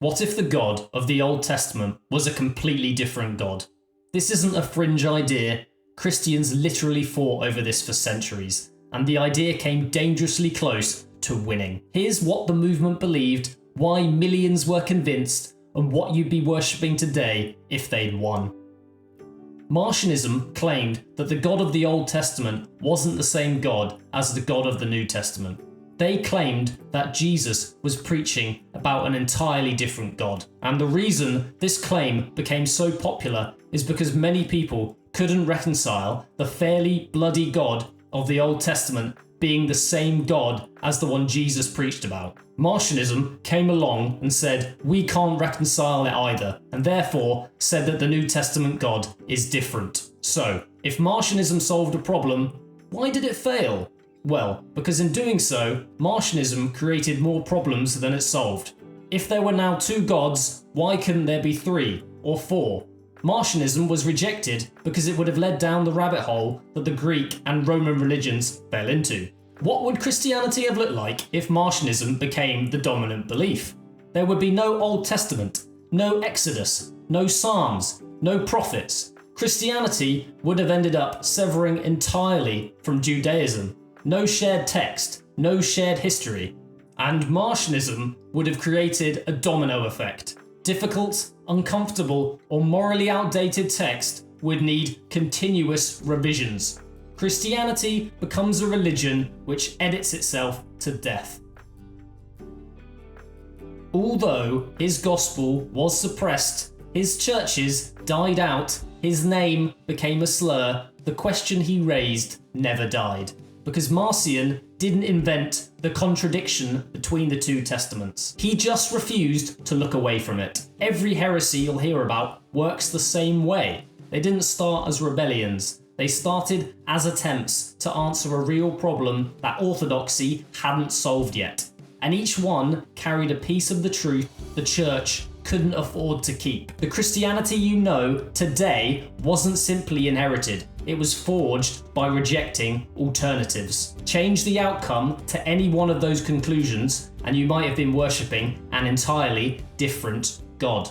What if the God of the Old Testament was a completely different God? This isn't a fringe idea. Christians literally fought over this for centuries, and the idea came dangerously close to winning. Here's what the movement believed, why millions were convinced, and what you'd be worshipping today if they'd won. Marcionism claimed that the God of the Old Testament wasn't the same God as the God of the New Testament. They claimed that Jesus was preaching about an entirely different God. And the reason this claim became so popular is because many people couldn't reconcile the fairly bloody God of the Old Testament being the same God as the one Jesus preached about. Marcionism came along and said, we can't reconcile it either, and therefore said that the New Testament God is different. So, if Marcionism solved a problem, why did it fail? Well, because in doing so, Marcionism created more problems than it solved. If there were now two gods, why couldn't there be 3 or 4? Marcionism was rejected because it would have led down the rabbit hole that the Greek and Roman religions fell into. What would Christianity have looked like if Marcionism became the dominant belief? There would be no Old Testament, no Exodus, no Psalms, no prophets. Christianity would have ended up severing entirely from Judaism. No shared text, no shared history, and Marcionism would have created a domino effect. Difficult, uncomfortable, or morally outdated text would need continuous revisions. Christianity becomes a religion which edits itself to death. Although his gospel was suppressed, his churches died out, his name became a slur, the question he raised never died. Because Marcion didn't invent the contradiction between the two testaments. He just refused to look away from it. Every heresy you'll hear about works the same way. They didn't start as rebellions. They started as attempts to answer a real problem that orthodoxy hadn't solved yet. And each one carried a piece of the truth the church couldn't afford to keep. The Christianity you know today wasn't simply inherited. It was forged by rejecting alternatives. Change the outcome to any one of those conclusions and you might have been worshipping an entirely different God.